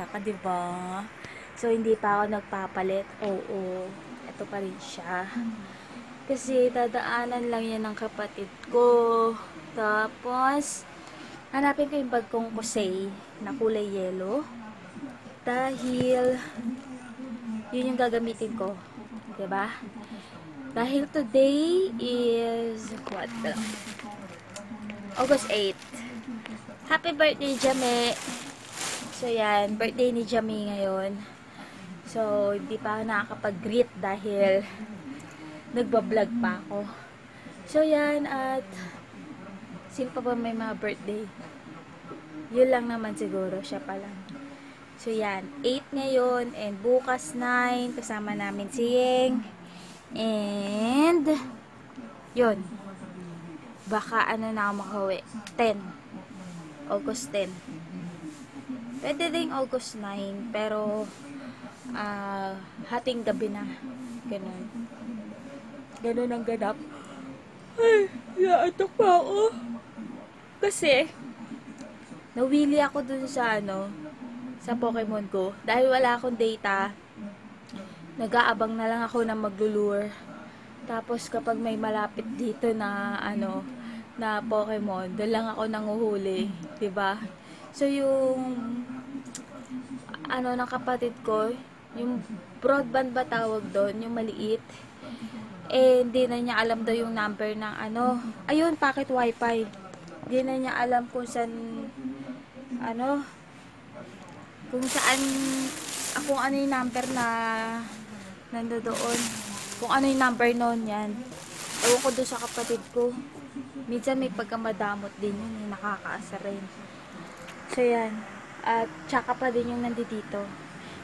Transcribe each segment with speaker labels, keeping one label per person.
Speaker 1: ka, diba? So, hindi pa ako nagpapalit. Oo, ito pa rin siya. Kasi, dadaanan lang yan ng kapatid ko. Tapos, hanapin ko yung bag kong Kosei na kulay yellow. Dahil, yun yung gagamitin ko. Diba? Dahil today is, what? August 8. Happy birthday, Jame! So, yan. Birthday ni Jame ngayon. So, hindi pa ako nakakapag-greet dahil nagbablog pa ako. So, yan. At, sino pa ba may mga birthday? Yun lang naman siguro. Siya pa lang. So, yan. 8 ngayon. And bukas 9. Kasama namin si Yeng. And, yun. Baka ano na ako makauwi. 10. August 10. Pwede ding August 9. Pero, hating gabi na. Ganun. Ganun ang ganap. Ay, naatok pa ako. Kasi, nawili ako dun sa sa Pokemon ko. Dahil wala akong data, nag-aabang na lang ako na maglulure. Tapos, kapag may malapit dito na, na Pokemon, doon lang ako nanguhuli. 'Di ba? So, yung, ng kapatid ko, yung broadband ba tawag doon, yung maliit, hindi na niya alam daw yung number ng ayun, packet wifi. Hindi na niya alam kung saan, kung saan, kung ano yung number na nandoon. Kung ano yung number noon yan. Ewan ko doon sa kapatid ko. Minsan may pagkamadamot din yun, nakakaasar rin. So yan. At tsaka pa din yung nandito.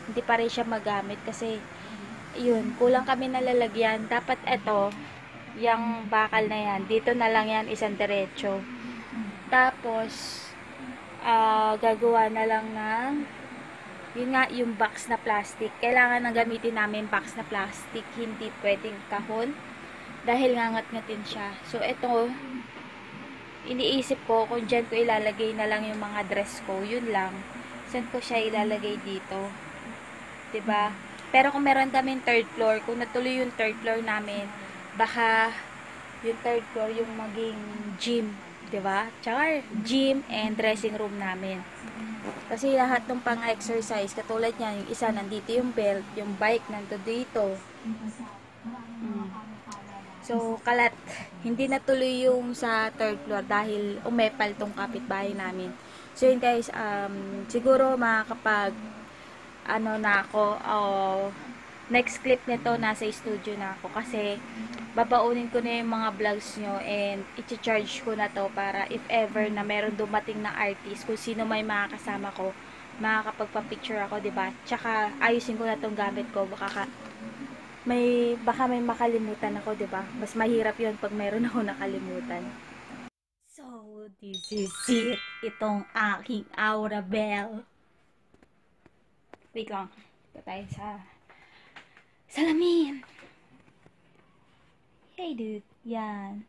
Speaker 1: Hindi pa rin siya magamit kasi yun, kulang kami nalalagyan. Dapat ito, yung bakal na yan, dito na lang yan isang diretso. Tapos, gagawa na lang ng, yun nga, yung box na plastic. Kailangan na gamitin namin box na plastic, hindi pwedeng kahon. Dahil ngangat-ngatin siya. So, ito, iniisip ko kung dyan ko ilalagay na lang yung mga dress ko. Yun lang. Saan ko siya ilalagay dito? 'Di ba? Pero kung meron kaming third floor, kung natuloy yung third floor namin, baka yung third floor yung maging gym. 'Di ba? Tsaka gym and dressing room namin. Kasi lahat ng pang-exercise, katulad niya, yung isa nandito yung belt, yung bike nandito dito. So, kalat, hindi natuloy yung sa third floor dahil umepal tong kapitbahay namin. So, yun guys, siguro makakapag, na ako, next clip nito, nasa studio na ako. Kasi, babaunin ko na yung mga vlogs nyo and i-charge ko na to para if ever na meron dumating na artist, kung sino may makakasama ko, makakapagpa-picture ako, diba? Tsaka, ayusin ko na tong gamit ko, baka may makalimutan ako, 'di ba? Mas mahirap 'yon pag meron ako nakalimutan. So, this is it. Itong aking Aura Bell. Wait lang. Ito tayo sa salamin. Hey dude, yan.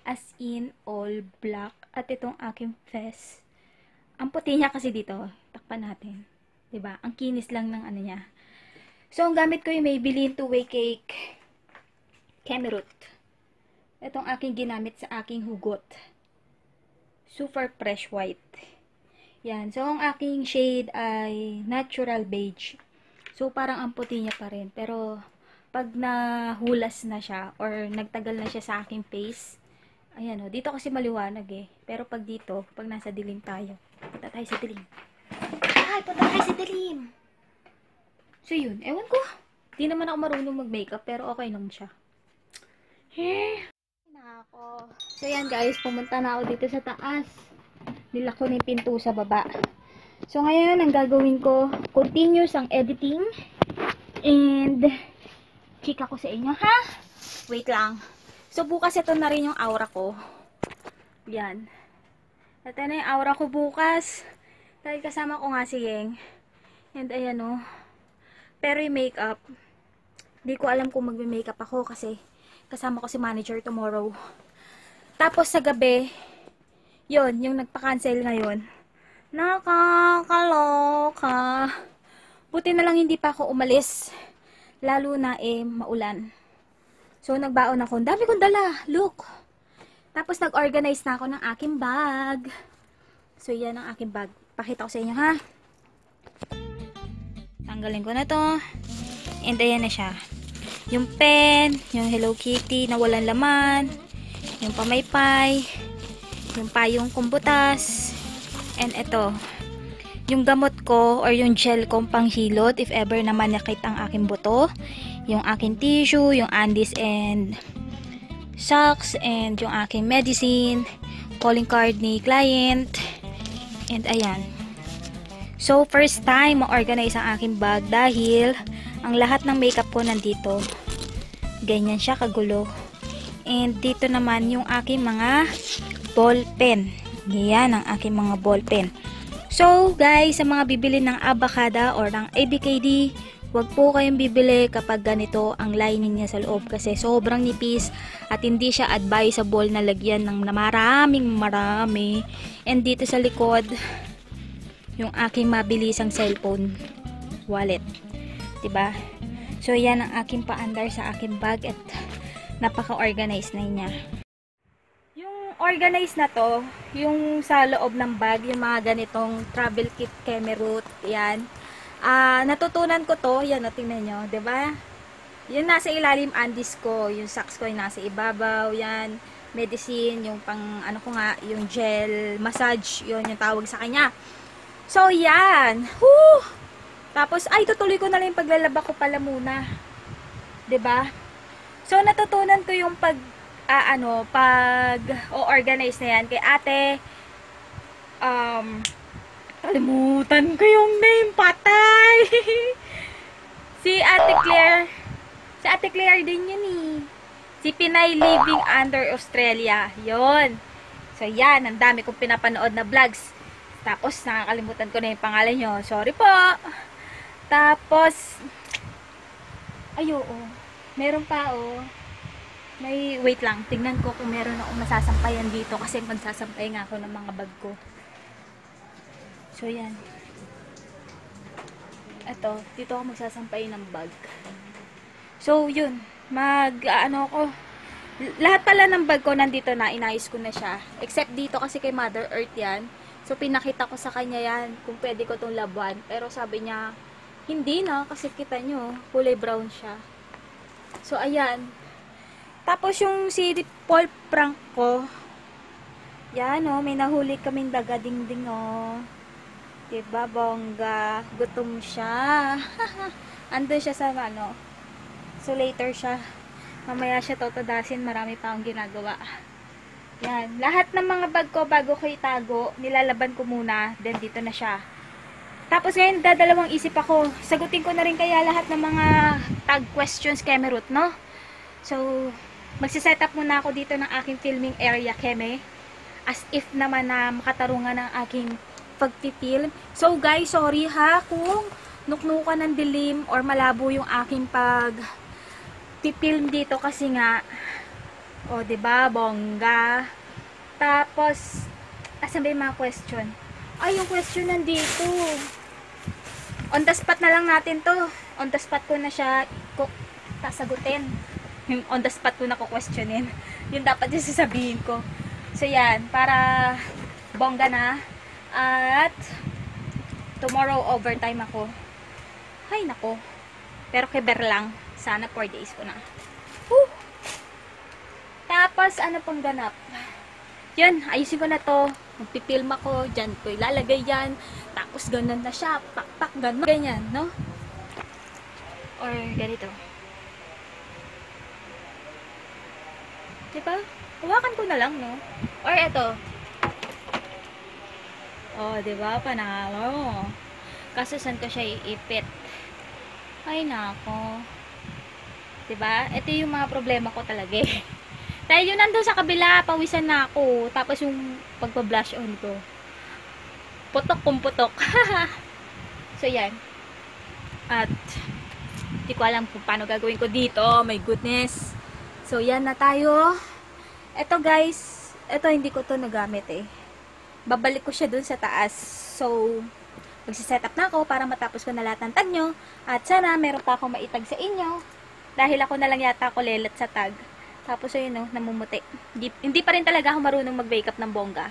Speaker 1: As in all black. At itong aking fez. Ang puti niya kasi dito. Takpan natin. 'Di ba? Ang kinis lang ng niya. So, ang gamit ko yung Maybelline Two-Way Cake Cameroot. Itong aking ginamit sa aking hugot. Super fresh white. Yan. So, ang aking shade ay natural beige. So, parang ang puti niya pa rin. Pero, pag nahulas na siya or nagtagal na siya sa aking face, ayan o. Dito kasi maliwanag eh. Pero pag dito, pag nasa dilim tayo. Punta tayo sa dilim. Ay, punta tayo sa dilim. So, yun. Ewan ko. Di naman ako marunong mag-makeup, pero okay lang siya. Na ako. So, yan guys. Pumunta na ako dito sa taas. Nila ko na yung pinto sa baba. So, ngayon, ang gagawin ko, continuous ang editing. And, chika ko sa inyo, ha? Wait lang. So, bukas ito na rin yung aura ko. Yan. Ito na yung aura ko bukas. Dahil kasama ko nga si Yeng. And, ayan o. Pero yung makeup, hindi ko alam kung magme-makeup ako kasi kasama ko si manager tomorrow. Tapos sa gabi, yon yung nagpa-cancel ngayon. Nakakaloka. Buti na lang hindi pa ako umalis. Lalo na maulan. So, nagbaon ako. Ang dami kong dala. Look. Tapos, nag-organize na ako ng aking bag. So, yan ang aking bag. Pakita ko sa inyo, ha? Tanggalin ko na to. And, ayan na siya. Yung pen, yung Hello Kitty na walang laman, yung pamaypay, yung payong kumbutas, and ito, yung gamot ko or yung gel kong panghilot if ever na manakit ang aking buto, yung aking tissue, yung undies and socks, and yung aking medicine, calling card ni client, and ayan. So, first time ma-organize ang aking bag dahil ang lahat ng makeup ko nandito. Ganyan siya kagulo. And dito naman yung aking mga ball pen. Yan ang aking mga ball pen. So, guys, sa mga bibili ng Abacada or ng ABKD, wag po kayong bibili kapag ganito ang lining niya sa loob kasi sobrang nipis at hindi siya advisable na lagyan ng marami. And dito sa likod, yung aking mabilisang cellphone wallet. Diba? So, yan ang aking paandar sa aking bag at napaka-organized na niya. Yung organized na to, yung sa loob ng bag, yung mga ganitong travel kit Kemerut, yan. Natutunan ko to, yan o, tingnan nyo, diba? Yung nasa ilalim undies ko, yung socks ko yung nasa ibabaw, yan. Medicine, yung pang, ano ko nga, yung gel, massage, yun yung tawag sa kanya. So, yan. Woo! Tapos, ay, tutuloy ko na lang yung paglalaba ko pala muna. 'Di ba? So, natutunan ko yung pag-organize na yan. Kay ate, kalimutan ko yung name, patay! Si Ate Claire din yun eh. Si Pinay Living Under Australia. Yon. So, yan. Ang dami kong pinapanood na vlogs. Tapos, nakakalimutan ko na yung pangalan nyo. Sorry po. Tapos, meron pa, wait lang. Tignan ko kung meron akong masasampayan dito. Kasi magsasampay nga ako ng mga bag ko. So, yan. Ito, dito ako magsasampay ng bag. So, yun. Lahat pala ng bag ko nandito na. Inayos ko na siya. Except dito kasi kay Mother Earth yan. So, pinakita ko sa kanya yan kung pwede ko itong labuan. Pero sabi niya, hindi na. Kasi kita nyo, kulay brown siya. So, ayan. Tapos, yung si Paul Frank ko, yan, may nahuli kaming daga dingding, Diba, bongga? Gutom siya. Andun siya sa, So, later siya. Mamaya siya totadasin. Marami pa akong ginagawa. Yan. Lahat ng mga bag ko, bago ko itago, nilalaban ko muna. Then, dito na siya. Tapos, ngayon, dadalawang isip ako. Sagutin ko na rin kaya lahat ng mga tag questions Kemerut, no? So, magsiset up muna ako dito ng aking filming area, Keme. As if naman na makatarungan ng aking pagpipilm. So, guys, sorry ha kung nuknukan ng dilim or malabo yung aking pipilm dito kasi nga, diba, bongga. Tapos, asan ba yung mga question? Ay, yung question nandito. On the spot na lang natin to. On the spot ko na siya sasagutin. Yung on the spot ko na questionin. Yung dapat yung sasabihin ko. So, yan. Para bongga na. At tomorrow overtime ako. Ay, nako. Pero keber lang. Sana 4 days ko na. Woo! Tapos, ano pang ganap? Yun, ayusin ko na to. Magpipilm ako, dyan ko ilalagay yan. Tapos, ganun na siya. Pak, ganun. Ganyan, no? Or, ganito. Diba? Hawakan ko na lang, no? Or, eto. Diba? Panalo. Kaso, saan ko siya iipit? Ay, nako. Diba? Ito yung mga problema ko talaga eh. Dahil yun nandun sa kabila, pawisan na ako. Tapos yung pagpa-blush on ko. Putok kung putok. So, yan. At, hindi ko alam kung paano gagawin ko dito. My goodness. So, yan na tayo. Ito guys, ito hindi ko to nagamit eh. Babalik ko siya dun sa taas. So, magsiset up na ako para matapos ko na lahat ng tag nyo. At sana meron pa akong maitag sa inyo. Dahil ako na lang yata ako lelat sa tag. Tapos ayun namumuti. Hindi pa rin talaga ako marunong mag-makeup ng bongga.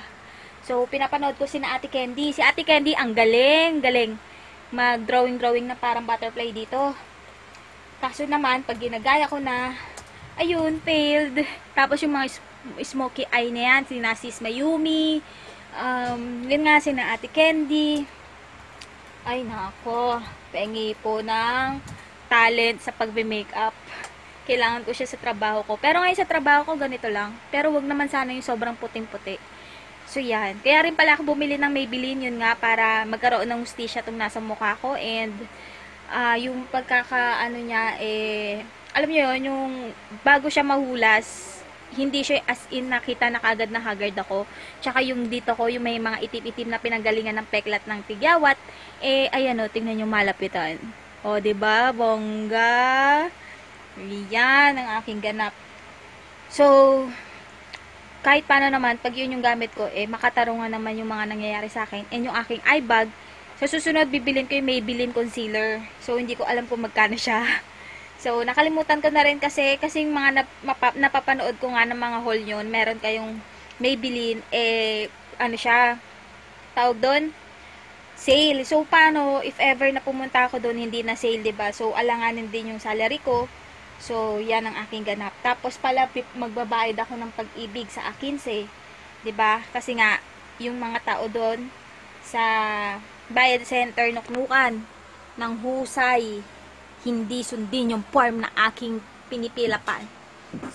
Speaker 1: So, pinapanood ko si Ate Candy. Si Ate Candy, ang galing mag-drawing na parang butterfly dito. Kaso naman, pag ginagaya ko na, ayun, failed. Tapos yung mga smoky eye na yan, si Sis Mayumi, yun nga si Ate Candy. Ay, nako, pengi po ng talent sa pagbe-makeup. Kailangan ko siya sa trabaho ko. Pero ngayon sa trabaho ko, ganito lang. Pero wag naman sana yung sobrang puting-puti. So, yan. Kaya rin pala ako bumili ng Maybelline, yun nga, para magkaroon ng hustisya itong nasa mukha ko. And, yung pagkakaano niya, alam niyo yun, yung bago siya mahulas, hindi siya as in nakita na kagad na haggard ako. Tsaka yung dito ko, yung may mga itim-itim na pinanggalingan ng peklat ng tigyawat, ayan tingnan nyo malapitan. O, diba? Bongga. Yan ang aking ganap. So, kahit paano naman, pag yun yung gamit ko, makatarungan naman yung mga nangyayari sa akin. And yung aking eye bag, sa susunod, bibilin ko yung Maybelline concealer. So, hindi ko alam kung magkano siya. So, nakalimutan ko na rin kasi yung mga napapanood ko nga ng mga haul yun, meron kayong Maybelline, ano siya, tawag doon? Sale. So, paano, if ever na pumunta ako doon, hindi na sale, diba? So, alanganin din yung salary ko. So, yan ang aking ganap. Tapos pala, magbabayad ako ng pag-ibig sa akin, 'di ba? Kasi nga, yung mga tao doon sa bayad center nuknukan ng husay, hindi sundin yung form na aking pinipilapan.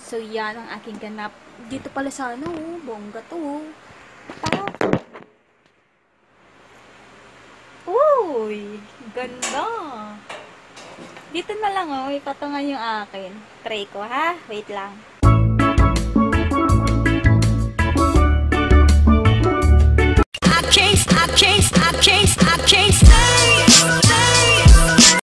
Speaker 1: So, yan ang aking ganap. Dito pala sa bongga to. Parang, uy, ganda. Dito na lang, ipatungan yung akin. Try ko, ha? Wait lang.